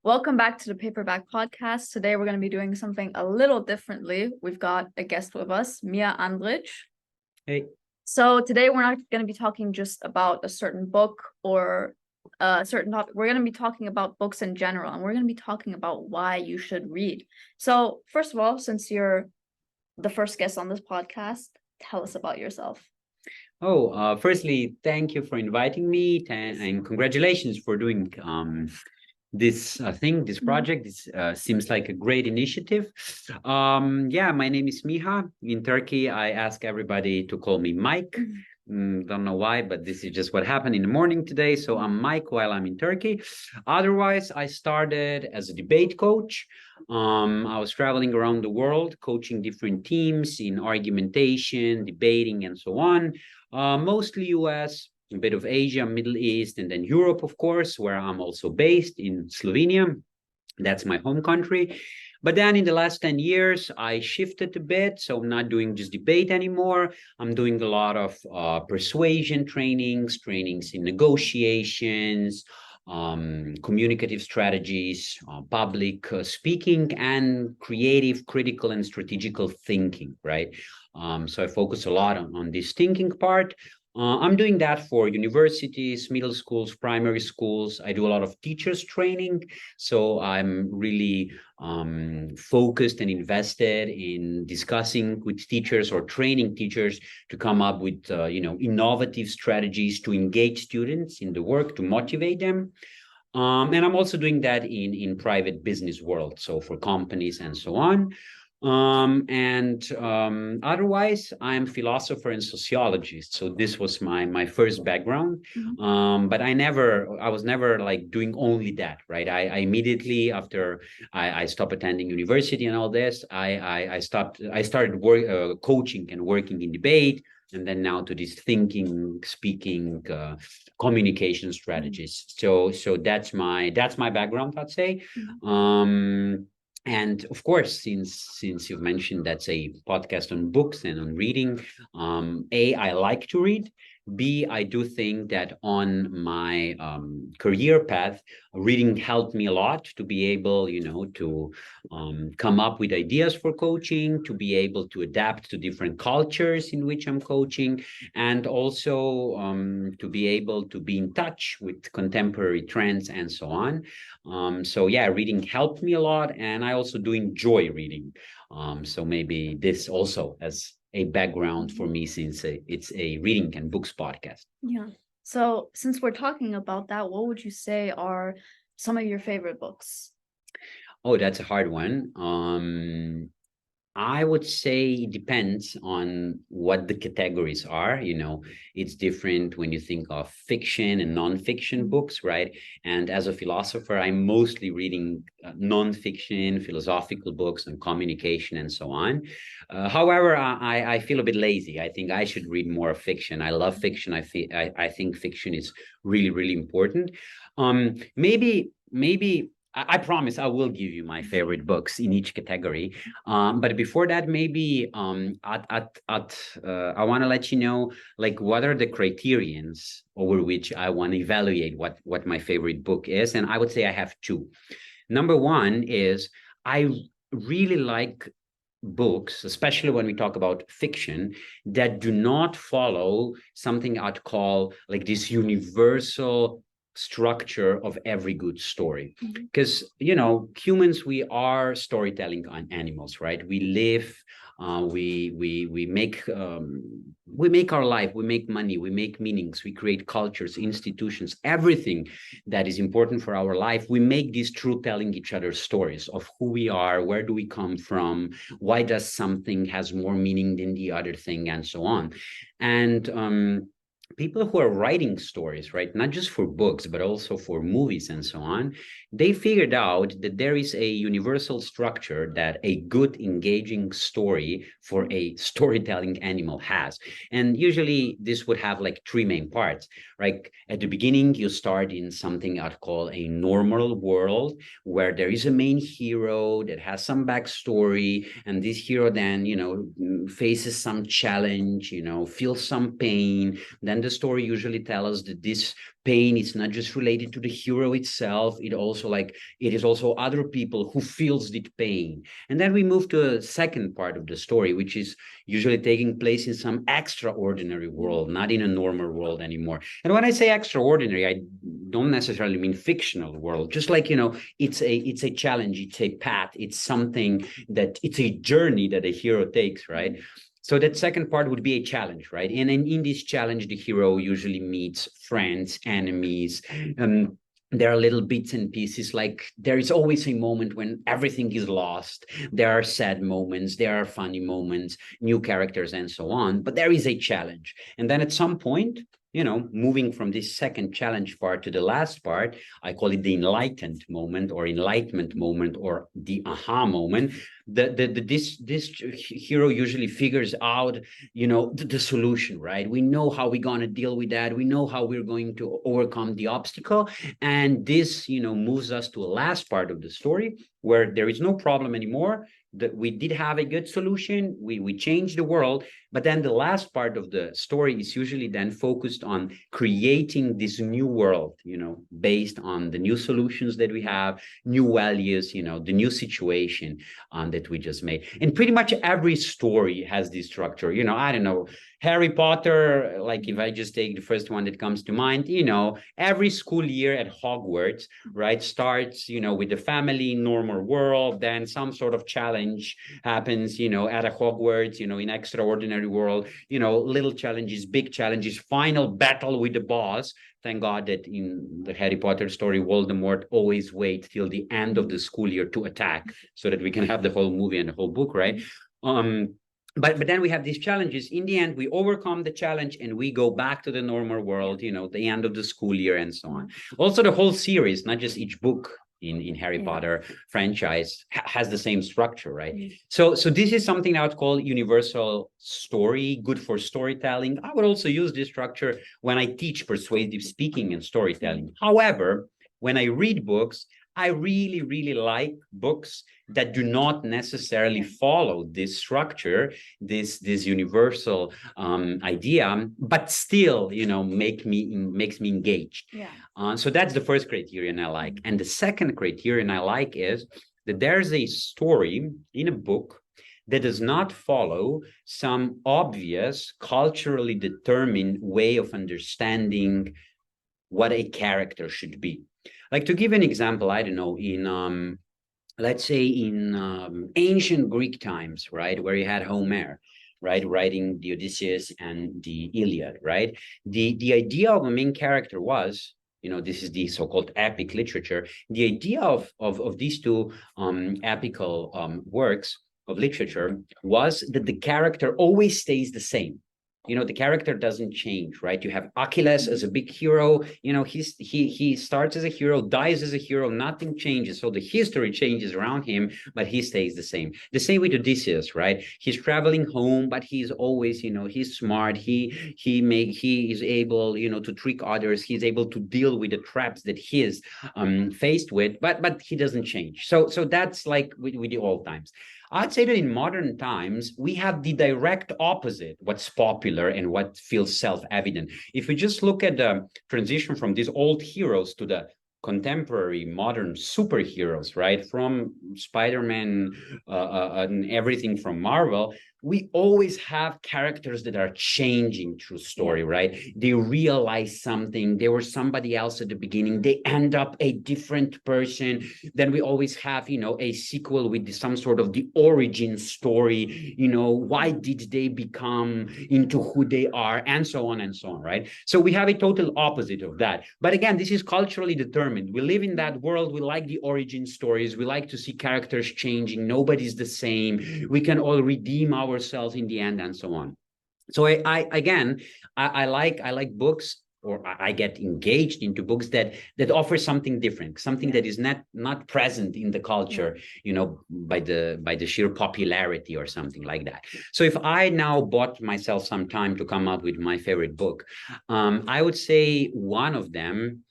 Welcome back to the Paperback Podcast. Today we're going to be doing something a little differently. We've got a guest with us, Miha Andric. Hey. So today we're not going to be talking just about a certain book or a certain topic. We're going to be talking about books in general, and we're going to be talking about why you should read. So first of all, since you're the first guest on this podcast, tell us about yourself. Firstly, thank you for inviting me and congratulations for doing this project. This seems like a great initiative. My name is Miha. In Turkey, I ask everybody to call me Mike. Don't know why, but this is just what happened in the morning today. So I'm Mike while I'm in Turkey. Otherwise, I started as a debate coach. I was traveling around the world, coaching different teams in argumentation, debating, and so on. Mostly US, a bit of Asia, Middle East, and then Europe, of course, where I'm also based in Slovenia. That's my home country. But then in the last 10 years, I shifted a bit. So I'm not doing just debate anymore. I'm doing a lot of persuasion trainings in negotiations, communicative strategies, public speaking, and creative, critical, and strategical thinking, right? So I focus a lot on this thinking part. I'm doing that for universities, middle schools, primary schools. I do a lot of teachers training. So I'm really focused and invested in discussing with teachers or training teachers to come up with, innovative strategies to engage students in the work, to motivate them. And I'm also doing that in private business world. So for companies and so on. Otherwise, I'm philosopher and sociologist. So this was my first background. But I was never like doing only that, right? I immediately after I stopped attending university and all this, I started coaching and working in debate, and then now to this thinking, speaking, communication strategies. So that's my background, I'd say. And of course, since you've mentioned that's a podcast on books and on reading, I like to read. B, I do think that on my career path, reading helped me a lot to be able, to come up with ideas for coaching, to be able to adapt to different cultures in which I'm coaching, and also to be able to be in touch with contemporary trends and so on. Reading helped me a lot, and I also do enjoy reading. So maybe this also has a background for me, since it's a reading and books podcast. Yeah. So since we're talking about that, what would you say are some of your favorite books? Oh, that's a hard one. I would say it depends on what the categories are. It's different when you think of fiction and non-fiction books, right? And as a philosopher, I'm mostly reading non-fiction, philosophical books on communication and so on. However, I feel a bit lazy. I think I should read more fiction. I love fiction. I think fiction is really, really important. Maybe I promise I will give you my favorite books in each category. But before that, maybe I want to let you know, like, what are the criterions over which I want to evaluate what my favorite book is. And I would say I have two. Number one is I really like books, especially when we talk about fiction, that do not follow something I'd call like this universal structure of every good story. Because humans, we are storytelling animals, right? We live, we make our life, we make money, we make meanings, we create cultures, institutions, everything that is important for our life. We make this through telling each other stories of who we are, where do we come from, why does something has more meaning than the other thing, and so on. And people who are writing stories, right, not just for books, but also for movies and so on, they figured out that there is a universal structure that a good, engaging story for a storytelling animal has. And usually this would have like three main parts. Right? At the beginning, you start in something I'd call a normal world, where there is a main hero that has some backstory, and this hero then, faces some challenge, feels some pain, then then the story usually tells us that this pain is not just related to the hero itself, it is also other people who feels that pain. And then we move to a second part of the story, which is usually taking place in some extraordinary world, not in a normal world anymore. And when I say extraordinary, I don't necessarily mean fictional world. Just like, it's a challenge, it's a path, it's something that it's a journey that a hero takes, right? So that second part would be a challenge, right? And in this challenge, the hero usually meets friends, enemies. There are little bits and pieces, like there is always a moment when everything is lost. There are sad moments, there are funny moments, new characters, and so on. But there is a challenge. And then at some point, moving from this second challenge part to the last part, I call it the enlightened moment or enlightenment moment or the aha moment. This hero usually figures out, the solution, right? We know how we're going to deal with that. We know how we're going to overcome the obstacle. And this, moves us to a last part of the story where there is no problem anymore. That we did have a good solution, we changed the world, but then the last part of the story is usually then focused on creating this new world, based on the new solutions that we have, new values, the new situation that we just made. And pretty much every story has this structure. I don't know, Harry Potter, like if I just take the first one that comes to mind, every school year at Hogwarts, right, starts, with the family, normal world, then some sort of challenge happens, at a Hogwarts, in extraordinary world, little challenges, big challenges, final battle with the boss. Thank God that in the Harry Potter story, Voldemort always waits till the end of the school year to attack so that we can have the whole movie and the whole book, right? But then we have these challenges. In the end, we overcome the challenge and we go back to the normal world, the end of the school year and so on. Also, the whole series, not just each book in Harry Potter franchise, has the same structure, right? So this is something I would call universal story, good for storytelling. I would also use this structure when I teach persuasive speaking and storytelling. However, when I read books, I really, really like books that do not necessarily follow this structure, this universal idea, but still, makes me engaged. So that's the first criterion I like. And the second criterion I like is that there's a story in a book that does not follow some obvious, culturally determined way of understanding what a character should be. Like, to give an example, I don't know, in let's say in ancient Greek times, right, where you had Homer, right, writing the Odysseus and the Iliad, right? The idea of a main character was, this is the so-called epic literature. The idea of these two epical works of literature was that the character always stays the same. The character doesn't change, right? You have Achilles as a big hero. He starts as a hero, dies as a hero, nothing changes. So the history changes around him, but he stays the same. The same with Odysseus, right? He's traveling home, but he's always, he's smart. He is able, to trick others. He's able to deal with the traps that he is faced with, but he doesn't change. So that's like with the old times. I'd say that in modern times, we have the direct opposite, what's popular and what feels self-evident. If we just look at the transition from these old heroes to the contemporary modern superheroes, right, from Spider-Man and everything from Marvel, we always have characters that are changing through story, right? They realize something. They were somebody else at the beginning. They end up a different person. Then we always have, a sequel with some sort of the origin story. Why did they become into who they are, and so on, right? So we have a total opposite of that. But again, this is culturally determined. We live in that world. We like the origin stories. We like to see characters changing. Nobody's the same. We can all redeem ourselves in the end, and so on. So I like books, or I get engaged into books that offer something different, something that is not present in the culture, by the sheer popularity or something like that. So if I now bought myself some time to come up with my favorite book, I would say one of them.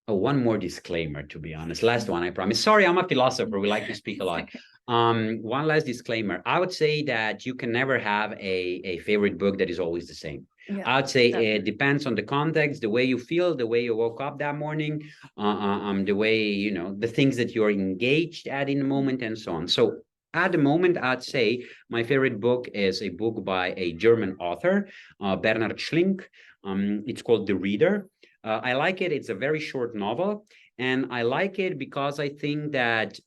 Oh, one more disclaimer, to be honest. Last one, I promise. Sorry, I'm a philosopher. We like to speak a lot. One last disclaimer. I would say that you can never have a favorite book that is always the same. Yeah, I'd say definitely. it depends on the context, the way you feel, the way you woke up that morning, the way, you know, the things that you're engaged at in the moment and so on. So at the moment, I'd say my favorite book is a book by a German author, Bernhard Schlink. It's called The Reader. I like it. It's a very short novel. And I like it because I think that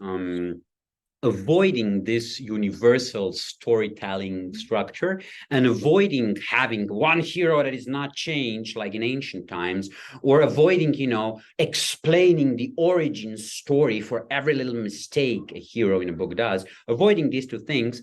avoiding this universal storytelling structure and avoiding having one hero that is not changed like in ancient times, or avoiding, you know, explaining the origin story for every little mistake a hero in a book does, avoiding these two things,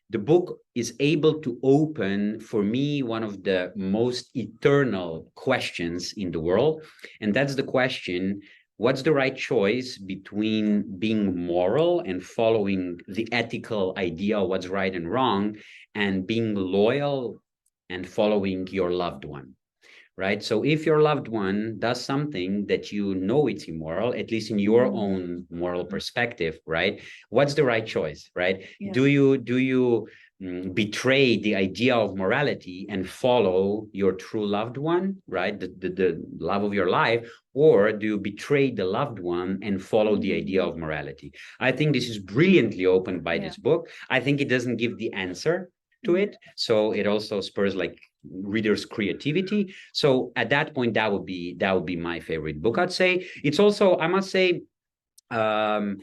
the book is able to open for me one of the most eternal questions in the world. And that's the question: what's the right choice between being moral and following the ethical idea of what's right and wrong, and being loyal and following your loved one? Right? So if your loved one does something that you know it's immoral, at least in your own moral perspective, right? What's the right choice, right? Yeah. Do you betray the idea of morality and follow your true loved one, right? The love of your life, or do you betray the loved one and follow the idea of morality? I think this is brilliantly opened by this book. I think it doesn't give the answer to it, so it also spurs like readers' creativity. So at that point, that would be my favorite book. I'd say it's also, I must say, I'm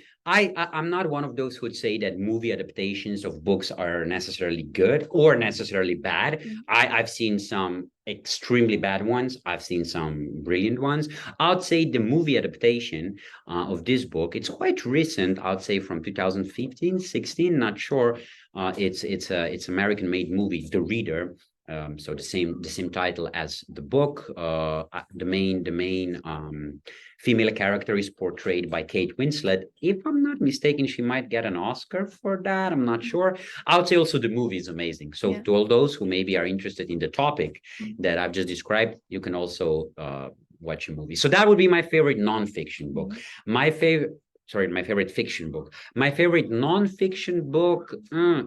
not one of those who would say that movie adaptations of books are necessarily good or necessarily bad. I've seen some extremely bad ones. I've seen some brilliant ones. I'd say the movie adaptation of this book, it's quite recent. I'd say from 2015, 16, not sure. It's American-made movie, The Reader. So the same title as the book. The main female character is portrayed by Kate Winslet. If I'm not mistaken, she might get an Oscar for that. I'm not sure. I would say also the movie is amazing. So to all those who maybe are interested in the topic that I've just described, you can also watch a movie. So that would be my favorite nonfiction book. My favorite fiction book. My favorite nonfiction book,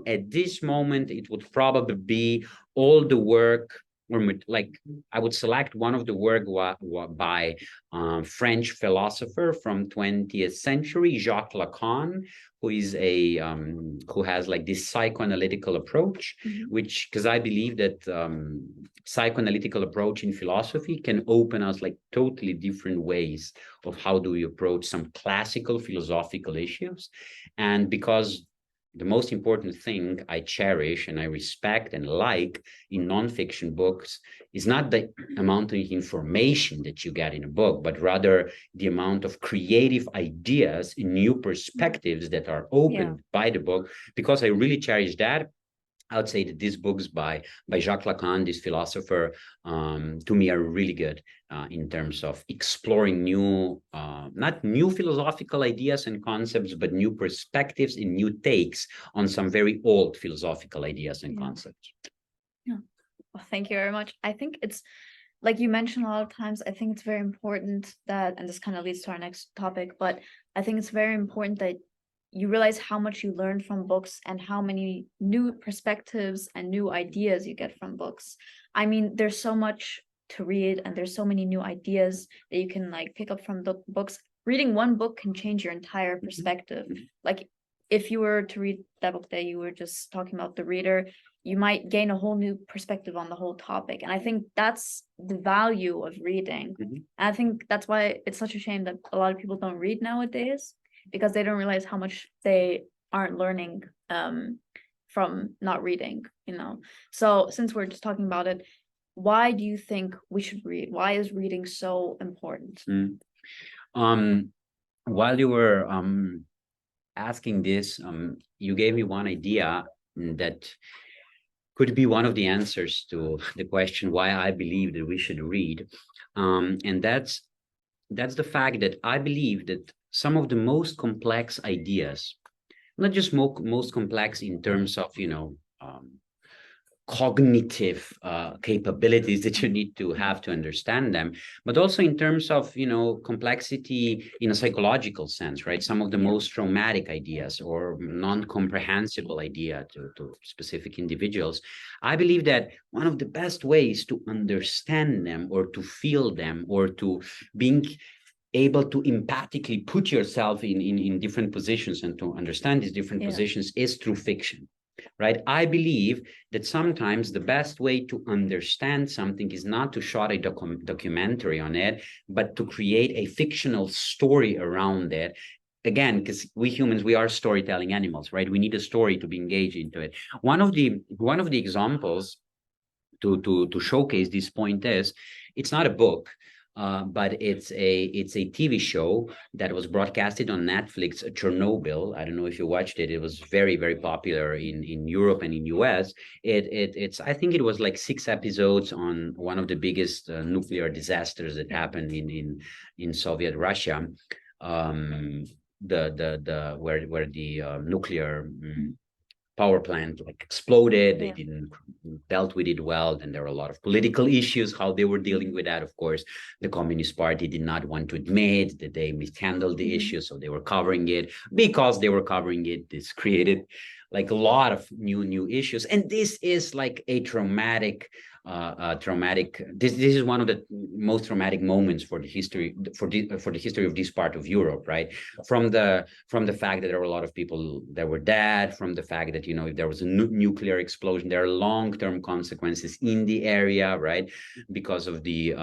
at this moment, it would probably be all the work, or like I would select one of the work by French philosopher from 20th century, Jacques Lacan, who has like this psychoanalytical approach, which, because I believe that psychoanalytical approach in philosophy can open us like totally different ways of how do we approach some classical philosophical issues. And because the most important thing I cherish and I respect and like in nonfiction books is not the amount of information that you get in a book, but rather the amount of creative ideas and new perspectives that are opened by the book. Because I really cherish that, I would say that these books by Jacques Lacan, this philosopher, to me are really good in terms of exploring new, not new philosophical ideas and concepts, but new perspectives and new takes on some very old philosophical ideas and concepts. Yeah. Well, thank you very much. I think it's, like you mentioned a lot of times, I think it's very important that, and this kind of leads to our next topic, but I think it's very important that you realize how much you learn from books and how many new perspectives and new ideas you get from books. I mean, there's so much to read and there's so many new ideas that you can like pick up from the books. Reading one book can change your entire perspective. Like if you were to read that book that you were just talking about, The Reader, you might gain a whole new perspective on the whole topic. And I think that's the value of reading. And I think that's why it's such a shame that a lot of people don't read nowadays, because they don't realize how much they aren't learning from not reading, you know. So since we're just talking about it, why do you think we should read? Why is reading so important? While you were asking this, you gave me one idea that could be one of the answers to the question why I believe that we should read. And that's the fact that I believe that some of the most complex ideas, not just most complex in terms of, you know, cognitive capabilities that you need to have to understand them, but also in terms of, you know, complexity in a psychological sense, right? Some of the most traumatic ideas or non-comprehensible idea to specific individuals. I believe that one of the best ways to understand them or to feel them or to being able to empathically put yourself in different positions and to understand these different positions is through fiction, right? I believe that sometimes the best way to understand something is not to shot a documentary on it, but to create a fictional story around it. Again, because we humans, we are storytelling animals, right? We need a story to be engaged into it. One of the examples to showcase this point is, it's not a book, but it's a TV show that was broadcasted on Netflix, Chernobyl. I don't know if you watched it. It was very, very popular in Europe and in US. It's I think it was like 6 episodes on one of the biggest nuclear disasters that happened in Soviet Russia. The where the nuclear power plant like exploded. They didn't dealt with it well, and there were a lot of political issues how they were dealing with that. Of course, the Communist Party did not want to admit that they mishandled the issue, so they were covering it. Because they were covering it, this created like a lot of new issues, and this is like a traumatic this is one of the most traumatic moments for the history for the history of this part of Europe, right? From the fact that there were a lot of people that were dead, from the fact that, you know, if there was a nuclear explosion, there are long-term consequences in the area, right? Because of the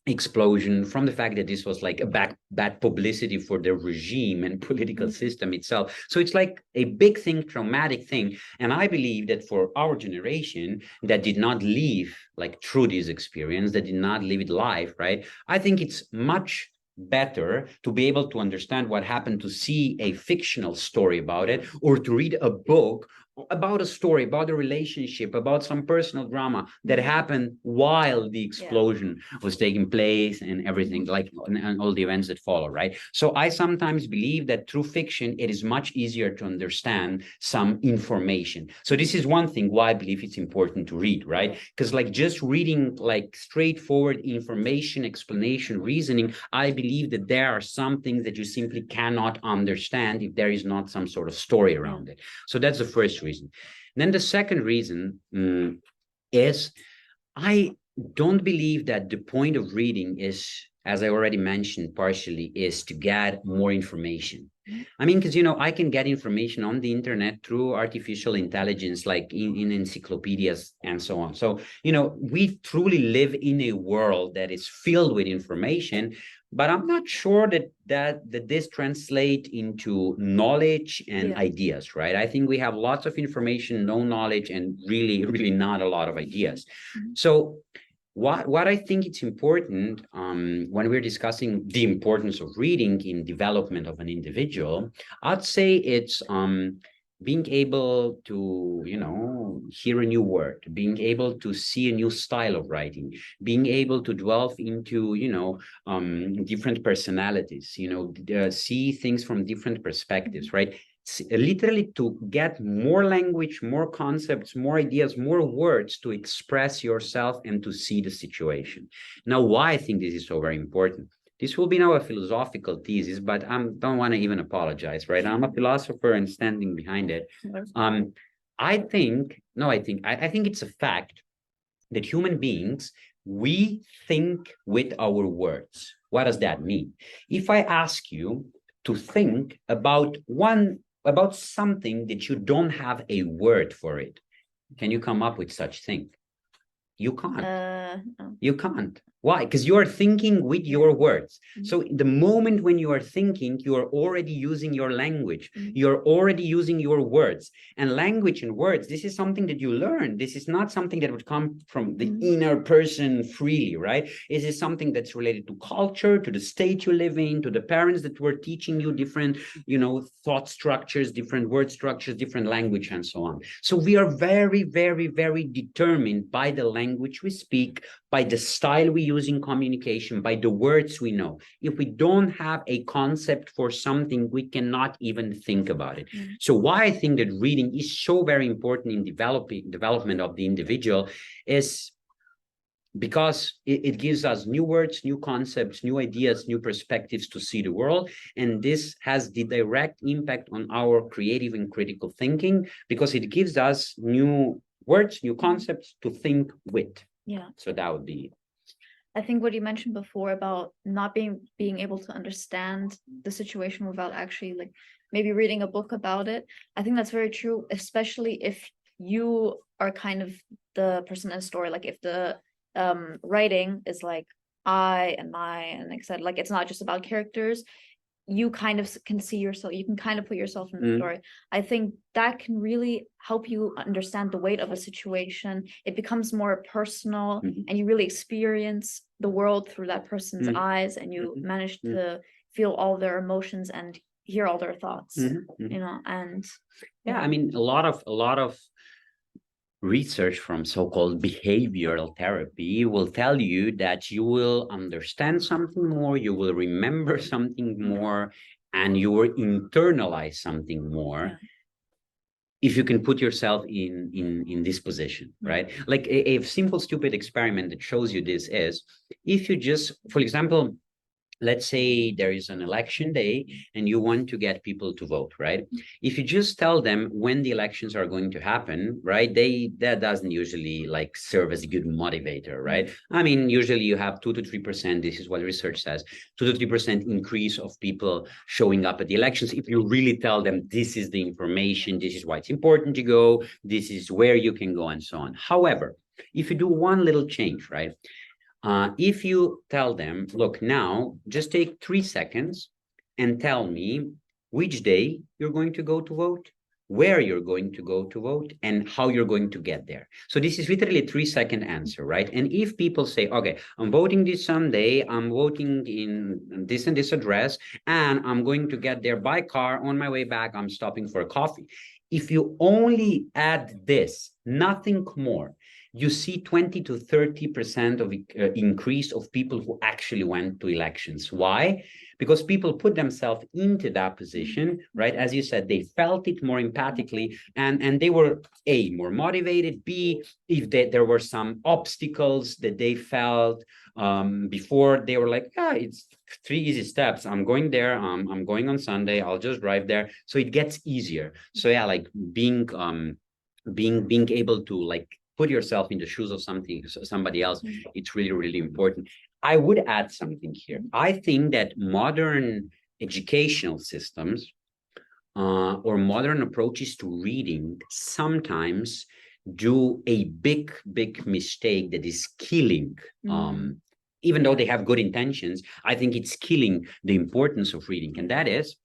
explosion, from the fact that this was like a bad publicity for the regime and political system itself. So it's like a big thing, traumatic thing. And I believe that for our generation that did not live like through this experience, that did not live it live, right? I think it's much better to be able to understand what happened, to see a fictional story about it, or to read a book about a story, about a relationship, about some personal drama that happened while the explosion was taking place and everything, like, and all the events that follow, right? So I sometimes believe that through fiction, it is much easier to understand some information. So this is one thing why I believe it's important to read, right? Because like just reading like straightforward information, explanation, reasoning, I believe that there are some things that you simply cannot understand if there is not some sort of story around it. So that's the first reason. Then the second reason is I don't believe that the point of reading is, as I already mentioned partially, is to get more information. I mean, because, you know, I can get information on the internet through artificial intelligence, like in encyclopedias and so on. So, you know, we truly live in a world that is filled with information, but I'm not sure that this translates into knowledge and ideas, right? I think we have lots of information, no knowledge, and really not a lot of ideas. So what I think it's important when we're discussing the importance of reading in development of an individual, I'd say it's being able to, you know, hear a new word, being able to see a new style of writing, being able to delve into, you know, different personalities, you know, see things from different perspectives, right? Literally to get more language, more concepts, more ideas, more words to express yourself and to see the situation. Now, why I think this is so very important? This will be now a philosophical thesis, but I don't want to even apologize, right? I'm a philosopher and standing behind it. I think it's a fact that human beings, we think with our words. What does that mean? If I ask you to think about something that you don't have a word for it, can you come up with such thing? You can't. No. You can't. Why? Because you are thinking with your words. So the moment when you are thinking, you are already using your language. You're already using your words. And language and words, this is something that you learn. This is not something that would come from the inner person freely, right? This is something that's related to culture, to the state you live in, to the parents that were teaching you different, you know, thought structures, different word structures, different language, and so on. So we are very, very, very determined by the language we speak, by the style we using communication, by the words we know. If we don't have a concept for something, we cannot even think about it. So why I think that reading is so very important in development of the individual is because it gives us new words, new concepts, new ideas, new perspectives to see the world. And this has the direct impact on our creative and critical thinking because it gives us new words, new concepts to think with. Yeah. So that would be. I think what you mentioned before about not being able to understand the situation without actually like maybe reading a book about it. I think that's very true, especially if you are kind of the person in the story. Like if the writing is like I and my and etc. Like it's not just about characters. You kind of can see yourself, you can kind of put yourself in the story. I think that can really help you understand the weight of a situation. It becomes more personal and you really experience the world through that person's eyes and you manage to feel all their emotions and hear all their thoughts, you know, and yeah, I mean, a lot of research from so-called behavioral therapy will tell you that you will understand something more, you will remember something more, and you will internalize something more if you can put yourself in this position, right? Like a simple, stupid experiment that shows you this is if you just, for example, let's say there is an election day and you want to get people to vote, right? If you just tell them when the elections are going to happen, right? That doesn't usually like serve as a good motivator, right? I mean, usually you have 2 to 3%. This is what research says, 2 to 3% increase of people showing up at the elections. If you really tell them, this is the information, this is why it's important to go, this is where you can go and so on. However, if you do one little change, right? If you tell them, look, now just take 3 seconds and tell me which day you're going to go to vote, where you're going to go to vote, and how you're going to get there. So this is literally a 3-second answer, right? And if people say, okay, I'm voting this Sunday, I'm voting in this and this address, and I'm going to get there by car, on my way back, I'm stopping for a coffee. If you only add this, nothing more, you see 20 to 30% of increase of people who actually went to elections. Why? Because people put themselves into that position, right? As you said, they felt it more empathically and they were A, more motivated, B, if there were some obstacles that they felt before, they were like, yeah, it's 3 easy steps. I'm going there. I'm going on Sunday. I'll just drive there. So it gets easier. So yeah, like being able to like put yourself in the shoes of somebody else, it's really, really important. I would add something here. I think that modern educational systems or modern approaches to reading sometimes do a big mistake that is killing, even though they have good intentions, I think it's killing the importance of reading. And that is,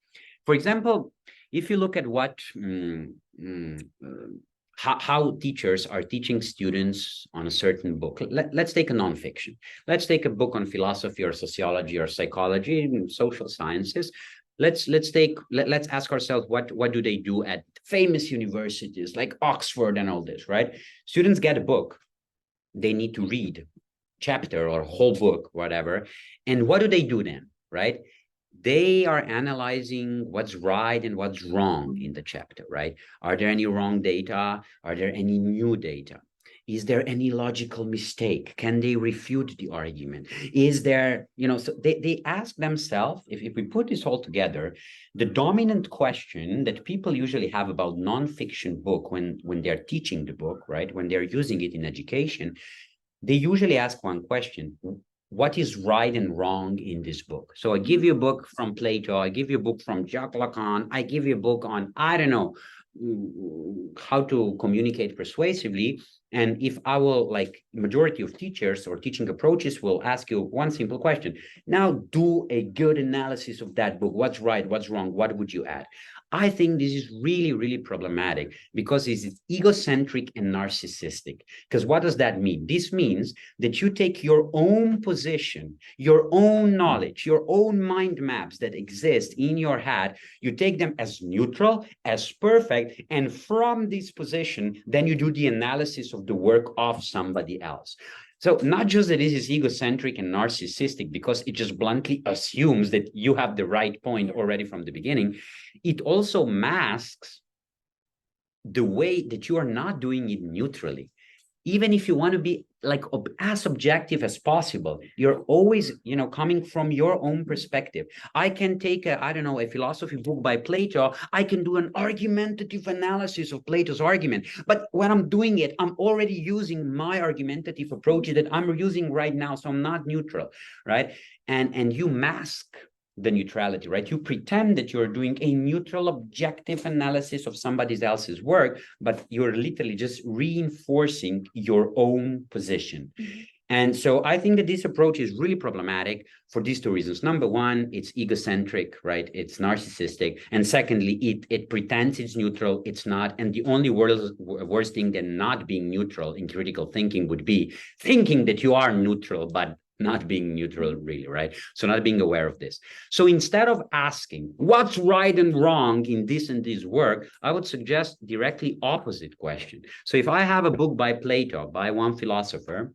for example, if you look at what how teachers are teaching students on a certain book. Let's take a nonfiction. Let's take a book on philosophy or sociology or psychology and social sciences. Let's ask ourselves, what do they do at famous universities like Oxford and all this, right? Students get a book. They need to read chapter or whole book, whatever. And what do they do then, right? They are analyzing what's right and what's wrong in the chapter, right? Are there any wrong data? Are there any new data? Is there any logical mistake? Can they refute the argument? Is there, so they ask themselves, if we put this all together, the dominant question that people usually have about nonfiction book when they're teaching the book, right? When they're using it in education, they usually ask one question: what is right and wrong in this book? So I give you a book from Plato, I give you a book from Jacques Lacan, I give you a book on, I don't know, how to communicate persuasively. And if I will, like majority of teachers or teaching approaches will ask you one simple question: now do a good analysis of that book. What's right, what's wrong, what would you add? I think this is really, really problematic because it's egocentric and narcissistic. Because what does that mean? This means that you take your own position, your own knowledge, your own mind maps that exist in your head, you take them as neutral, as perfect, and from this position, then you do the analysis of the work of somebody else. So not just that this is egocentric and narcissistic because it just bluntly assumes that you have the right point already from the beginning, it also masks the way that you are not doing it neutrally. Even if you want to be like as objective as possible, you're always, coming from your own perspective. I can take I don't know, a philosophy book by Plato. I can do an argumentative analysis of Plato's argument. But when I'm doing it, I'm already using my argumentative approach that I'm using right now. So I'm not neutral, right? And you mask the neutrality, right? You pretend that you're doing a neutral, objective analysis of somebody else's work, but you're literally just reinforcing your own position. Mm-hmm. And so I think that this approach is really problematic for these two reasons. Number one, it's egocentric, right? It's narcissistic. And secondly, it pretends it's neutral. It's not. And the only worst thing than not being neutral in critical thinking would be thinking that you are neutral, but not being neutral really, right? So not being aware of this. So instead of asking what's right and wrong in this and this work, I would suggest directly opposite question. So if I have a book by Plato, by one philosopher,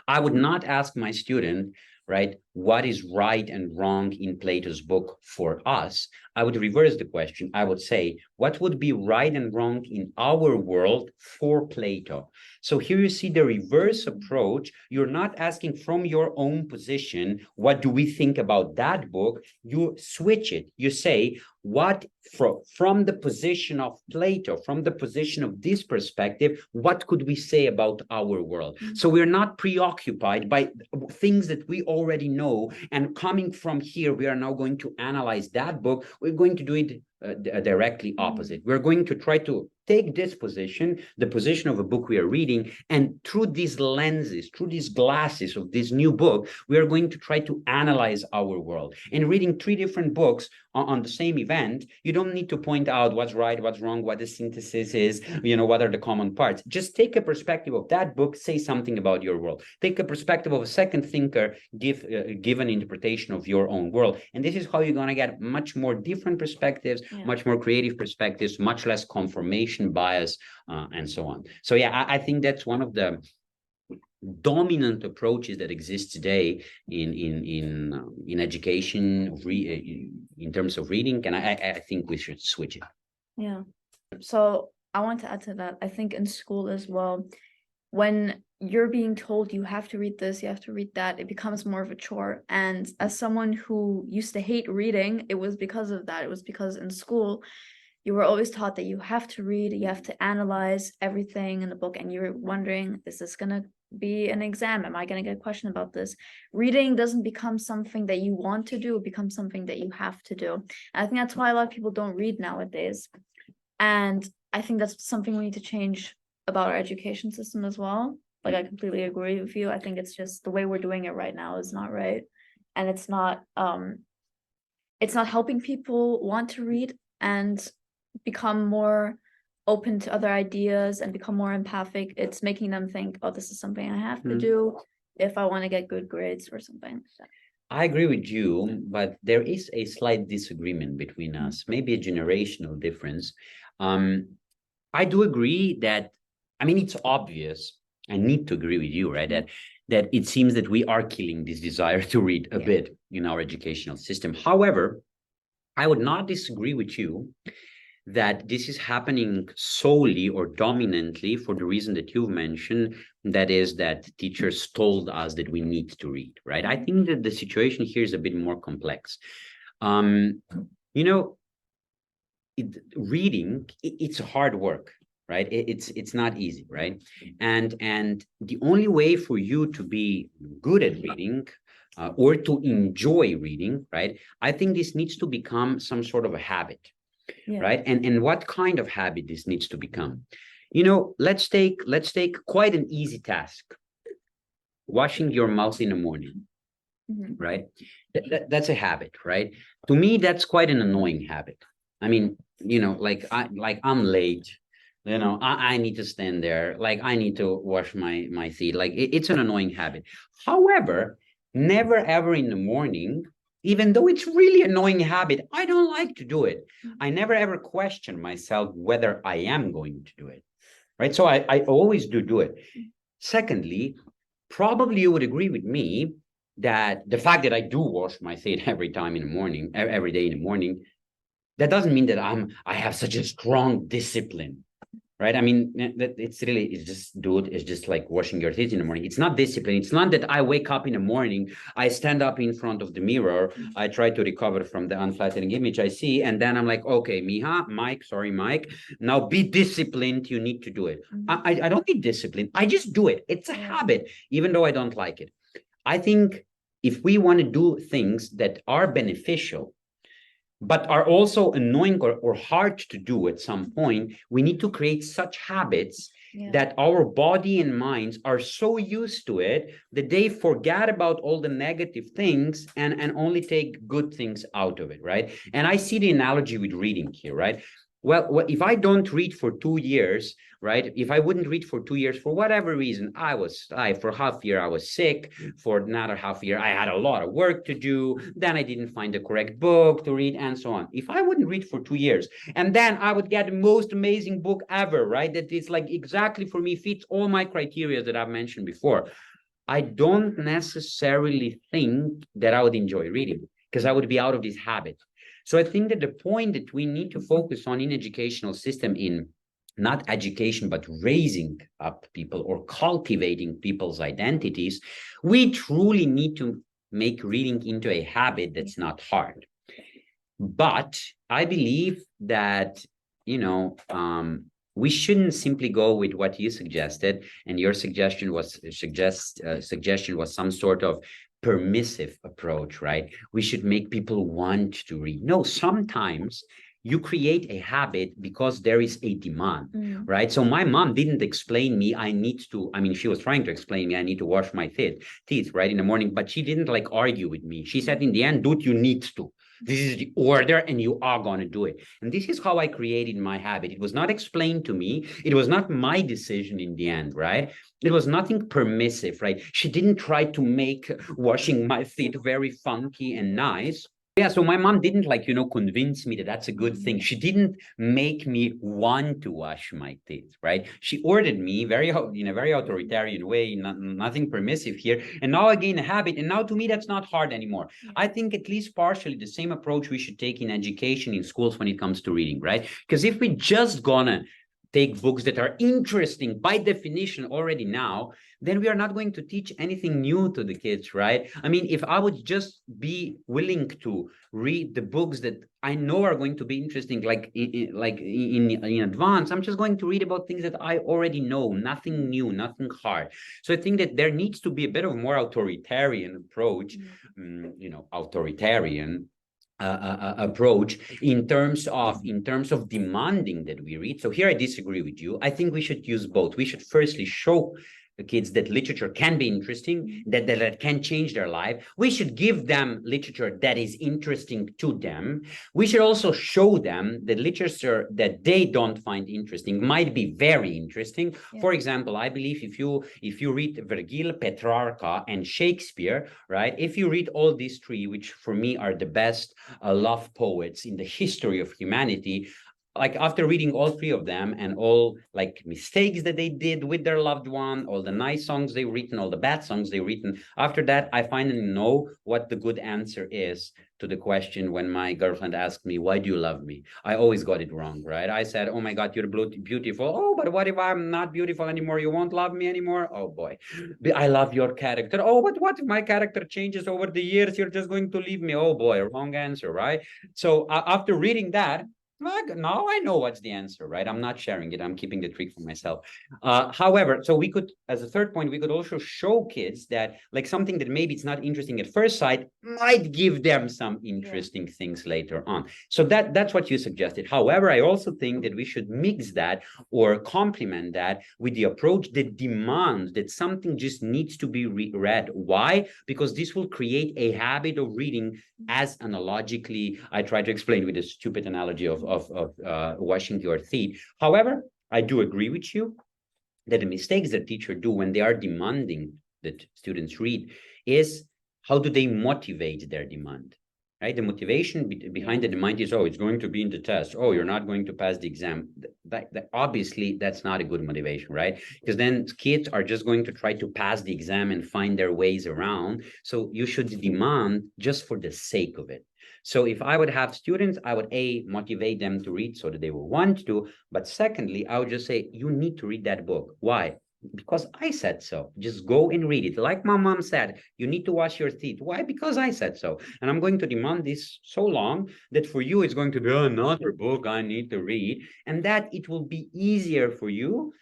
I would not ask my student, right, what is right and wrong in Plato's book for us. I would reverse the question. I would say, what would be right and wrong in our world for Plato? So here you see the reverse approach. You're not asking from your own position, what do we think about that book? You switch it. You say, what from the position of Plato, from the position of this perspective, what could we say about our world? Mm-hmm. So we're not preoccupied by things that we already know, and coming from here, we are now going to analyze that book. We're going to do it directly opposite. We're going to try to take this position, the position of a book we are reading, and through these lenses, through these glasses of this new book, we are going to try to analyze our world. And reading 3 different books on the same event, you don't need to point out what's right, what's wrong, what the synthesis is, what are the common parts. Just take a perspective of that book, say something about your world. Take a perspective of a second thinker, give an interpretation of your own world. And this is how you're going to get much more different perspectives, much more creative perspectives, much less confirmation bias, and so on. So yeah, I think that's one of the dominant approaches that exists today in education in terms of reading, and I think we should switch it. Yeah. So I want to add to that. I think in school as well, when you're being told you have to read this, you have to read that, it becomes more of a chore. And as someone who used to hate reading, it was because of that. It was because in school, you were always taught that you have to read, you have to analyze everything in the book, and you're wondering, is this going to be an exam? Am I going to get a question about this? Reading doesn't become something that you want to do, it becomes something that you have to do. And I think that's why a lot of people don't read nowadays. And I think that's something we need to change about our education system as well. Like, I completely agree with you. I think it's just the way we're doing it right now is not right. And it's not helping people want to read and become more open to other ideas and become more empathic. It's making them think, oh, this is something I have to do if I want to get good grades or something like that. I agree with you, but there is a slight disagreement between us, maybe a generational difference. I do agree that, it's obvious. I need to agree with you, right? That it seems that we are killing this desire to read a bit in our educational system. However, I would not disagree with you that this is happening solely or dominantly for the reason that you've mentioned, that is that teachers told us that we need to read, right? I think that the situation here is a bit more complex. Reading, it's hard work, right? It's not easy, right? And the only way for you to be good at reading or to enjoy reading, right? I think this needs to become some sort of a habit. Yeah. Right. And what kind of habit this needs to become? Let's take quite an easy task. Washing your mouth in the morning. Mm-hmm. Right. That's a habit, right? To me, that's quite an annoying habit. Like I'm late. I need to stand there. Like I need to wash my feet. Like it's an annoying habit. However, never ever in the morning, even though it's really annoying habit, I don't like to do it. I never ever question myself whether I am going to do it, right? So I always do it. Secondly, probably you would agree with me that the fact that I do wash my teeth every time in the morning, every day in the morning, that doesn't mean that I have such a strong discipline, right? I mean, it's just, dude, it's just like washing your teeth in the morning. It's not discipline. It's not that I wake up in the morning, I stand up in front of the mirror, I try to recover from the unflattering image I see, and then I'm like, okay, Mike, now be disciplined. You need to do it. I don't need discipline. I just do it. It's a habit, even though I don't like it. I think if we want to do things that are beneficial, but are also annoying or hard to do at some point, we need to create such habits that our body and minds are so used to it that they forget about all the negative things and only take good things out of it, right? And I see the analogy with reading here, right? Well, if I don't read for 2 years, right? If I wouldn't read for 2 years, for whatever reason, for half year, I was sick. For another half year, I had a lot of work to do. Then I didn't find the correct book to read and so on. If I wouldn't read for 2 years, and then I would get the most amazing book ever, right? That is like exactly for me, fits all my criteria that I've mentioned before. I don't necessarily think that I would enjoy reading because I would be out of this habit. So I think that the point that we need to focus on in educational system, in not education, but raising up people or cultivating people's identities, we truly need to make reading into a habit that's not hard. But I believe that, we shouldn't simply go with what you suggested, and your suggestion was some sort of permissive approach, right? We should make people want to read. No, sometimes you create a habit because there is a demand, right? So my mom didn't explain me she was trying to explain me I need to wash my teeth right in the morning, but she didn't like argue with me. She said, in the end, dude, you need to. This is the order and you are going to do it. And this is how I created my habit. It was not explained to me. It was not my decision in the end, right? It was nothing permissive, right? She didn't try to make washing my feet very funky and nice. Yeah, so my mom didn't convince me that that's a good thing. She didn't make me want to wash my teeth, right? She ordered me in a very authoritarian way, nothing permissive here. And now I gain a habit. And now to me, that's not hard anymore. I think at least partially the same approach we should take in education in schools when it comes to reading, right? Because if we just gonna take books that are interesting by definition already now, then we are not going to teach anything new to the kids, right? I mean, if I would just be willing to read the books that I know are going to be interesting, in advance, I'm just going to read about things that I already know, nothing new, nothing hard. So I think that there needs to be a bit of a more authoritarian approach, approach in terms of demanding that we read. So here I disagree with you. I think we should use both. We should firstly show the kids that literature can be interesting, that can change their life. We should give them literature that is interesting to them. We should also show them that literature that they don't find interesting might be very interesting. Yeah. For example, I believe if you read Virgil, Petrarca, and Shakespeare, right? If you read all these three, which for me are the best love poets in the history of humanity, like after reading all three of them and all like mistakes that they did with their loved one, all the nice songs they've written, all the bad songs they've written, after that, I finally know what the good answer is to the question when my girlfriend asked me, why do you love me? I always got it wrong, right? I said, oh my God, you're beautiful. Oh, but what if I'm not beautiful anymore? You won't love me anymore? Oh boy, I love your character. Oh, but what if my character changes over the years? You're just going to leave me. Oh boy, wrong answer, right? So after reading that, now I know what's the answer, right? I'm not sharing it. I'm keeping the trick for myself. However, so we could, as a third point, we could also show kids that like something that maybe it's not interesting at first sight might give them some interesting things later on. So that's what you suggested. However, I also think that we should mix that or complement that with the approach that demands that something just needs to be read. Why? Because this will create a habit of reading, as analogically, I try to explain with a stupid analogy of washing your teeth. However, I do agree with you that the mistakes that teachers do when they are demanding that students read is how do they motivate their demand, right? The motivation behind the demand is, oh, it's going to be in the test. Oh, you're not going to pass the exam. that obviously that's not a good motivation, right? Because then kids are just going to try to pass the exam and find their ways around. So you should demand just for the sake of it. So if I would have students, I would motivate them to read so that they will want to. But secondly, I would just say, you need to read that book. Why? Because I said so. Just go and read it. Like my mom said, you need to wash your teeth. Why? Because I said so. And I'm going to demand this so long that for you, it's going to be another book I need to read. And that it will be easier for you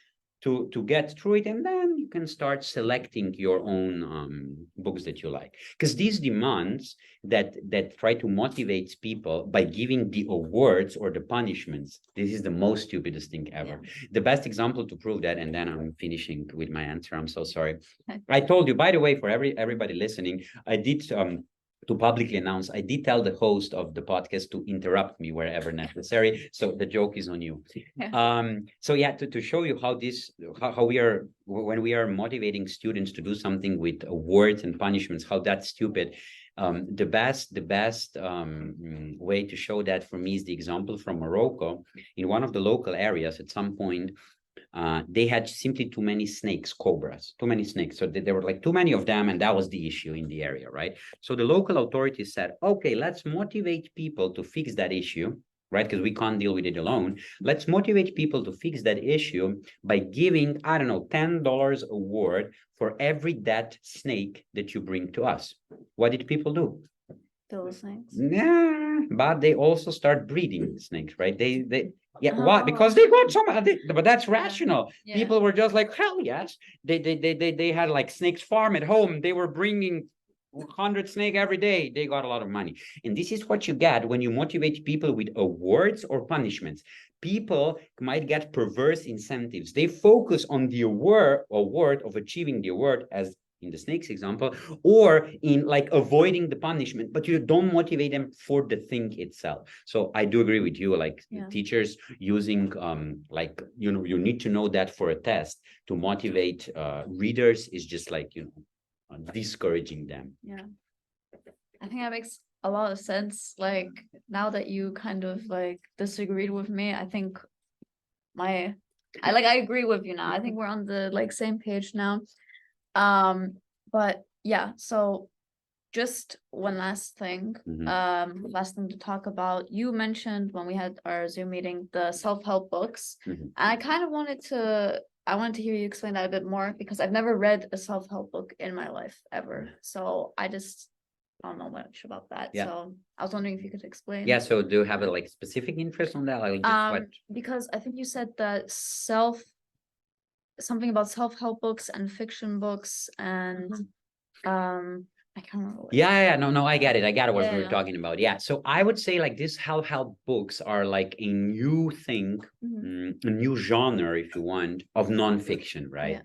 to get through it, and then you can start selecting your own books that you like. Because these demands that try to motivate people by giving the awards or the punishments, this is the most stupidest thing ever. The best example to prove that, and then I'm finishing with my answer, I'm so sorry. I told you, by the way, for everybody listening, I did to publicly announce, I did tell the host of the podcast to interrupt me wherever necessary. So the joke is on you. So yeah, to show you how we are, when we are motivating students to do something with awards and punishments, how that's stupid. The best way to show that for me is the example from Morocco. In one of the local areas, at some point, they had simply too many snakes, cobras, too many snakes. So there were like too many of them, and that was the issue in the area, right? So the local authorities said, okay, let's motivate people to fix that issue, right? Because we can't deal with it alone. Let's motivate people to fix that issue by giving, I don't know, $10 award for every dead snake that you bring to us. What did people do? Kill the snakes. Yeah, but they also start breeding snakes, right? Yeah, why? Because they got some, but that's rational. People were just like, hell yes. They had like snakes farm at home. They were bringing 100 snake every day. They got a lot of money. And this is what you get when you motivate people with awards or punishments. People might get perverse incentives. They focus on the award of achieving the award, as in the snakes example, or in like avoiding the punishment, but you don't motivate them for the thing itself. So I do agree with you, like teachers using like, you know, you need to know that for a test to motivate readers is just like, you know, discouraging them. Yeah, I think that makes a lot of sense. Like now that you kind of like disagreed with me, I think I agree with you now. I think we're on the like same page now. But yeah, so just one last thing, last thing to talk about. You mentioned when we had our Zoom meeting, the self-help books. And I kind of wanted to hear you explain that a bit more, because I've never read a self-help book in my life ever. So I don't know much about that. So I was wondering if you could explain. Yeah, so do you have a like specific interest on that? Like just because I think you said that something about self-help books and fiction books and I can't remember. No, I get it. I got what we were talking about. Yeah, so I would say like these self-help books are like a new thing, a new genre, if you want, of nonfiction, right?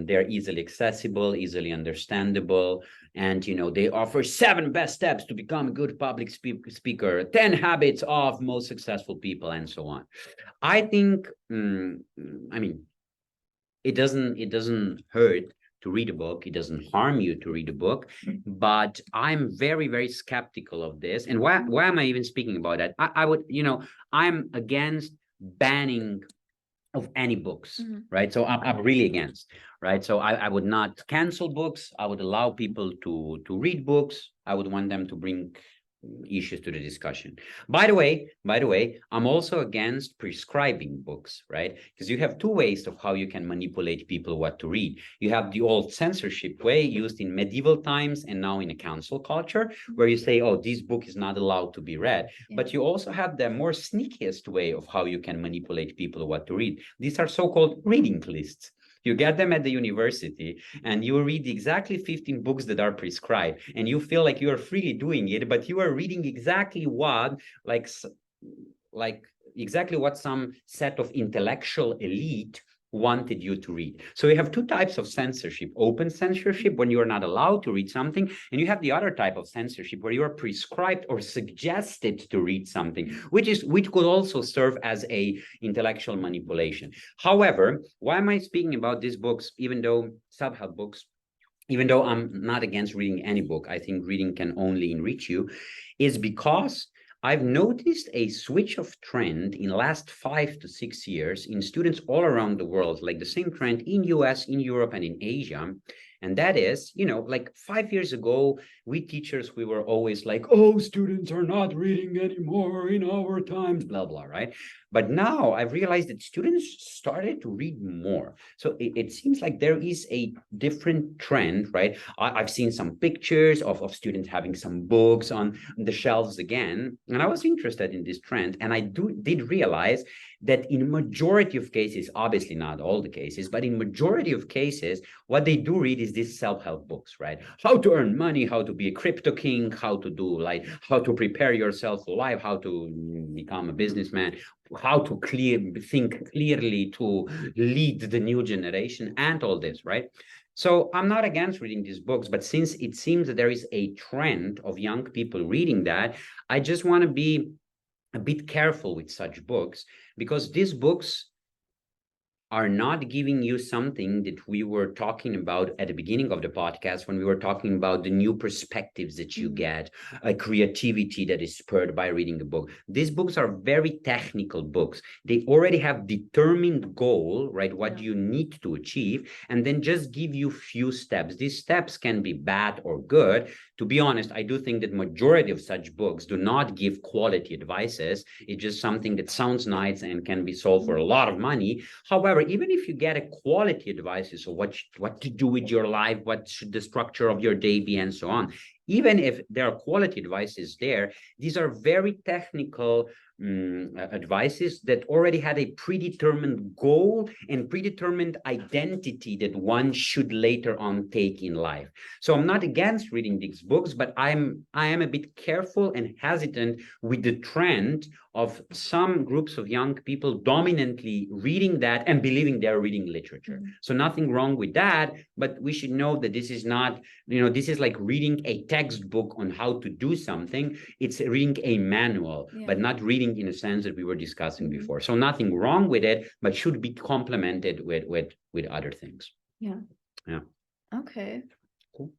They're easily accessible, easily understandable, and you know, they offer 7 best steps to become a good public speaker, 10 habits of most successful people, and so on. I think, I mean, it doesn't hurt to read a book. It doesn't harm you to read a book, but I'm very, very skeptical of this. And why am I even speaking about that? I would, you know, I'm against banning of any books, right? So I'm really against, right? So I would not cancel books. I would allow people to read books. I would want them to bring issues to the discussion. By the way, I'm also against prescribing books, right? Because you have 2 ways of how you can manipulate people what to read. You have the old censorship way used in medieval times and now in a cancel culture, where you say, oh, this book is not allowed to be read. But you also have the more sneakiest way of how you can manipulate people what to read. These are so-called reading lists. You get them at the university and you read exactly 15 books that are prescribed, and you feel like you are freely doing it, but you are reading exactly what, like exactly what some set of intellectual elite wanted you to read. So we have 2 types of censorship: open censorship, when you are not allowed to read something, and you have the other type of censorship where you are prescribed or suggested to read something, which could also serve as a intellectual manipulation. However, why am I speaking about these books, even though self-help books, even though I'm not against reading any book, I think reading can only enrich you, is because I've noticed a switch of trend in the last 5 to 6 years in students all around the world, like the same trend in US, in Europe, and in Asia. And that is, like 5 years ago, we teachers, we were always like, oh, students are not reading anymore in our times, blah, blah, right? But now I've realized that students started to read more. So it seems like there is a different trend, right? I've seen some pictures of students having some books on the shelves again. And I was interested in this trend. And I did realize that in majority of cases, obviously not all the cases, but in majority of cases, what they do read is these self-help books, right? How to earn money, how to be a crypto king, how to do like, how to prepare yourself for life, how to become a businessman, how to think clearly to lead the new generation and all this, right? So I'm not against reading these books, but since it seems that there is a trend of young people reading that, I just want to be a bit careful with such books, because these books are not giving you something that we were talking about at the beginning of the podcast when we were talking about the new perspectives that you get, a creativity that is spurred by reading a book. These books are very technical books. They already have determined goal, right? What you need to achieve, and then just give you few steps. These steps can be bad or good. To be honest, I do think that majority of such books do not give quality advices. It's just something that sounds nice and can be sold for a lot of money. However, even if you get a quality advices of what to do with your life, what should the structure of your day be, and so on, even if there are quality advices there, these are very technical advices that already had a predetermined goal and predetermined identity that one should later on take in life. So I'm not against reading these books, but I am a bit careful and hesitant with the trend of some groups of young people dominantly reading that and believing they're reading literature. So nothing wrong with that, but we should know that this is not, this is like reading a textbook on how to do something. It's reading a manual, but not reading in a sense that we were discussing before. So nothing wrong with it, but should be complemented with other things. Yeah. Okay. Cool.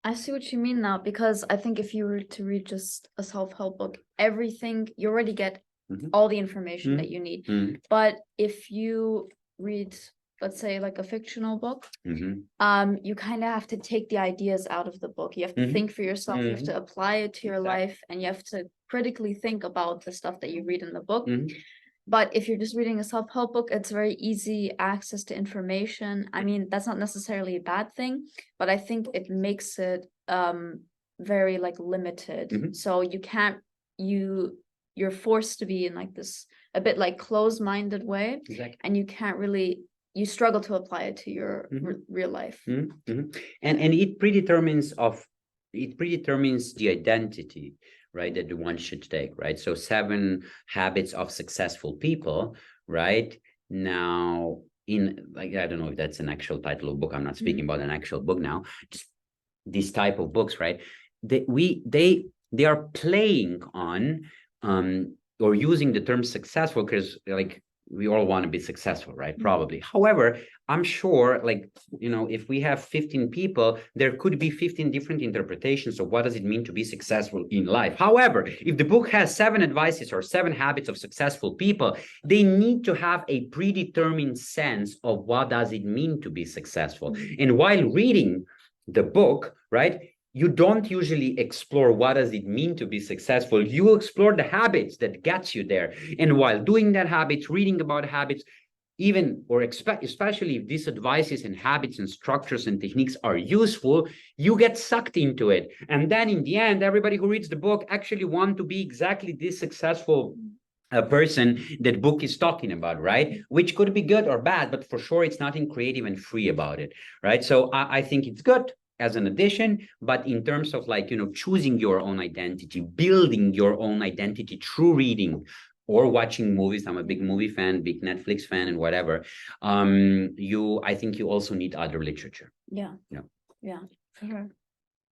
I see what you mean now, because I think if you were to read just a self-help book, everything, you already get all the information that you need. But if you read, let's say, like a fictional book, you kind of have to take the ideas out of the book. You have to think for yourself, you have to apply it to your life, and you have to critically think about the stuff that you read in the book. But if you're just reading a self-help book, it's very easy access to information. I mean, that's not necessarily a bad thing, but I think it makes it very like limited. So you can't, you're forced to be in like this a bit like closed-minded way, and you can't really, you struggle to apply it to your real life. And it predetermines the identity, right, that one should take, right? So 7 Habits of Successful People, right? Now, in like, I don't know if that's an actual title of book. I'm not speaking about an actual book now. Just these type of books, right? They are playing on or using the term successful because like we all want to be successful, right? Probably. However, I'm sure, like, if we have 15 people, there could be 15 different interpretations of what does it mean to be successful in life. However, if the book has 7 advices or 7 habits of successful people, they need to have a predetermined sense of what does it mean to be successful. And while reading the book, right, you don't usually explore what does it mean to be successful. You explore the habits that gets you there. And while doing that habits, reading about habits, especially if these advices and habits and structures and techniques are useful, you get sucked into it. And then in the end, everybody who reads the book actually want to be exactly this successful person that book is talking about, right? Which could be good or bad, but for sure it's nothing creative and free about it, right? So I think it's good as an addition, but in terms of like, choosing your own identity, building your own identity through reading or watching movies. I'm a big movie fan, big Netflix fan and whatever. I think you also need other literature. Yeah, for sure.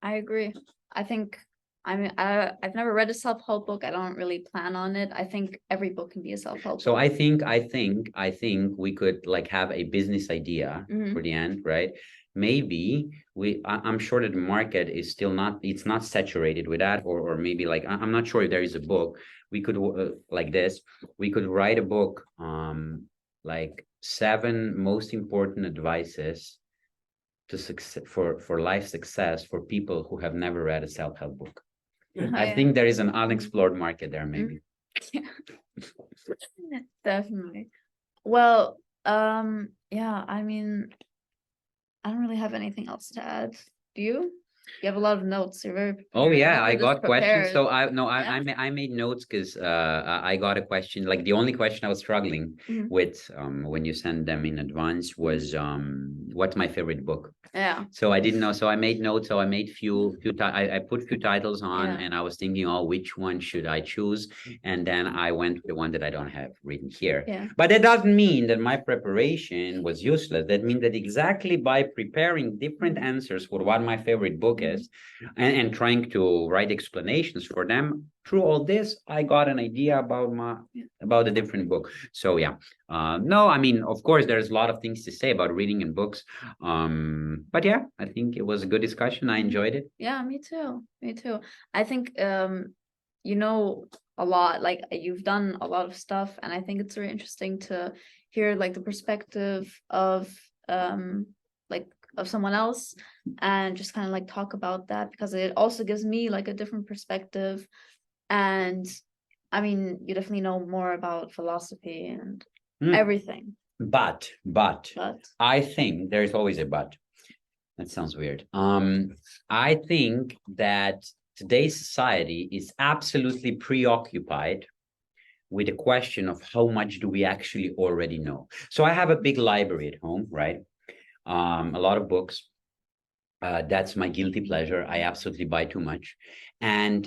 I agree. I think, I've never read a self-help book. I don't really plan on it. I think every book can be a self-help book. So I think we could like have a business idea for the end, right? Maybe I'm sure that the market is still not, it's not saturated with that, or maybe like, I'm not sure if there is a book we could like this, we could write a book, like 7 most important advices to success for life success for people who have never read a self-help book. I think there is an unexplored market there, maybe. Yeah. Definitely. Well, yeah, I mean, I don't really have anything else to add. Do you? You have a lot of notes. You're very Oh prepared. yeah, I You're got questions. So I no, Yeah. I made notes because I got a question. Like the only question I was struggling Mhm. with when you send them in advance was what's my favorite book. Yeah. So I didn't know. So I made notes. So I made I put few titles on, Yeah. and I was thinking, oh, which one should I choose? And then I went with the one that I don't have written here. Yeah. But that doesn't mean that my preparation was useless. That means that exactly by preparing different answers for what my favorite book is, and trying to write explanations for them, through all this, I got an idea about a different book. So yeah, no, I mean, of course, there's a lot of things to say about reading and books. But yeah, I think it was a good discussion. I enjoyed it. Yeah, me too. Me too. I think you know a lot, like you've done a lot of stuff, and I think it's very interesting to hear like the perspective of like of someone else, and just kind of like talk about that, because it also gives me like a different perspective. And I mean, you definitely know more about philosophy and everything. But I think there's always a but. That sounds weird. I think that today's society is absolutely preoccupied with the question of how much do we actually already know. So I have a big library at home, right? A lot of books. That's my guilty pleasure. I absolutely buy too much, and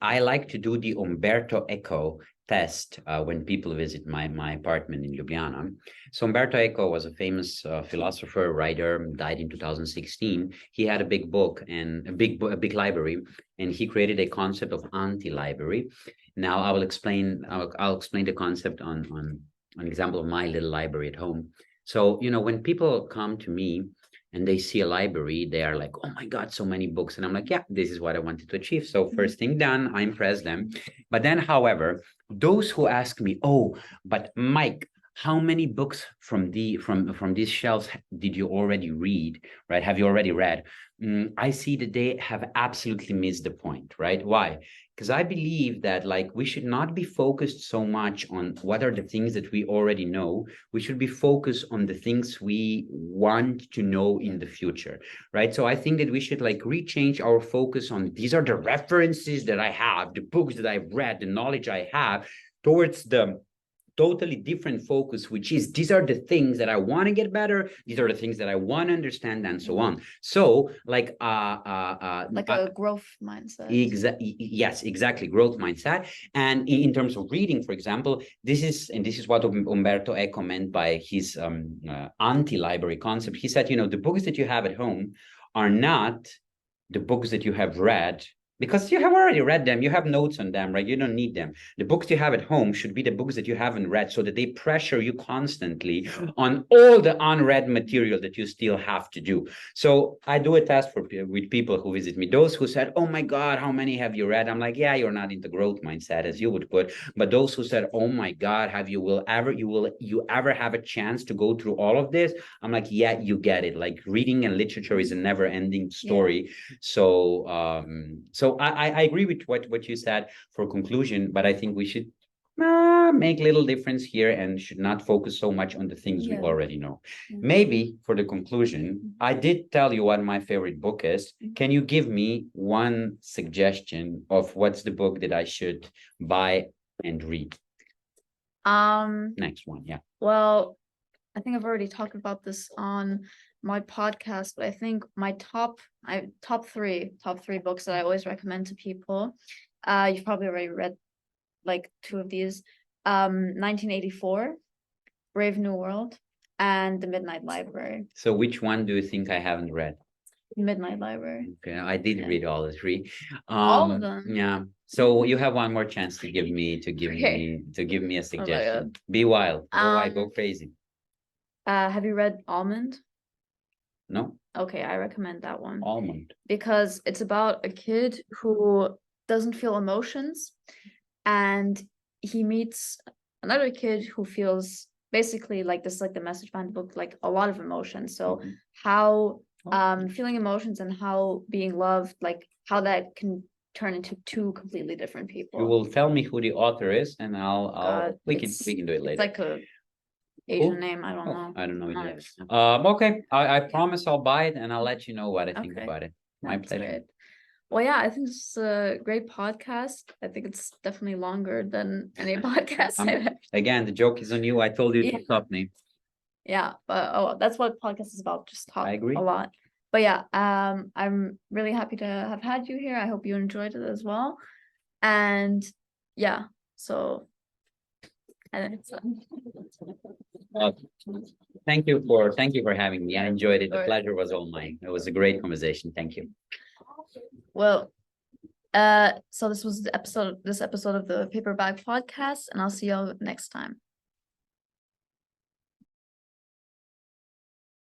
I like to do the Umberto Eco test when people visit my apartment in Ljubljana. So Umberto Eco was a famous philosopher, writer, died in 2016. He had a big book and a big library, and he created a concept of anti-library. Now I will explain. I'll explain the concept on an example of my little library at home. So when people come to me and they see a library, they are like, oh my God, so many books. And I'm like, yeah, this is what I wanted to achieve. So first thing done, I impress them. But then, however, those who ask me, oh, but Mike, how many books from these shelves did you already read, right? Have you already read? I see that they have absolutely missed the point, right? Why? Because I believe that like we should not be focused so much on what are the things that we already know. We should be focused on the things we want to know in the future, right? So I think that we should like rechange our focus on these are the references that I have, the books that I've read, the knowledge I have, towards the totally different focus, which is these are the things that I want to get better, these are the things that I want to understand, and so on. So like a growth mindset. Yes, exactly, growth mindset. And in terms of reading, for example, this is what Umberto Eco meant by his anti-library concept. He said, the books that you have at home are not the books that you have read, because you have already read them, you have notes on them, right? You don't need them. The books you have at home should be the books that you haven't read, so that they pressure you constantly on all the unread material that you still have to do. So I do a test with people who visit me. Those who said, oh my God, how many have you read? I'm like, yeah, you're not in the growth mindset, as you would put. But those who said, oh my God, you ever have a chance to go through all of this? I'm like, yeah, you get it. Like reading and literature is a never ending story. Yeah. So I agree with what you said for conclusion, but I think we should make little difference here and should not focus so much on the things we already know. Maybe for the conclusion, I did tell you what my favorite book is. Can you give me one suggestion of what's the book that I should buy and read? Next one, yeah. Well, I think I've already talked about this on my podcast, but I think my top three books that I always recommend to people. You've probably already read like 2 of these. 1984, Brave New World, and The Midnight Library. So which one do you think I haven't read? Midnight Library. Okay, I did read all the 3. All of them. Yeah. So you have one more chance to give me a suggestion. Be wild. Go crazy. Have you read Almond? No. Okay, I recommend that one. Almond. Because it's about a kid who doesn't feel emotions, and he meets another kid who feels basically like this, like the message behind the book, like a lot of emotions. So Mhm. how feeling emotions and how being loved, like how that can turn into two completely different You people. will tell me who the author is, and we can do it It's later. like a Who? Asian name. I don't Oh, know. I don't know I'm not either. even- Okay. I promise I'll buy it and I'll let you know what I think Okay. about it. My That's pleasure. great. Well, yeah, I think this is a great podcast. I think it's definitely longer than any podcast I've ever. Again, the joke is on you. I told you to Yeah. stop me. Yeah, but oh, that's what podcast is about. Just talk I agree. a lot. But yeah, I'm really happy to have had you here. I hope you enjoyed it as well. And yeah, so and it's Uh, thank you for having me. I enjoyed it. The Sure. pleasure was all mine. It was a great conversation. Thank you. well, so this was this episode of the Paper Bag Podcast, and I'll see y'all next time.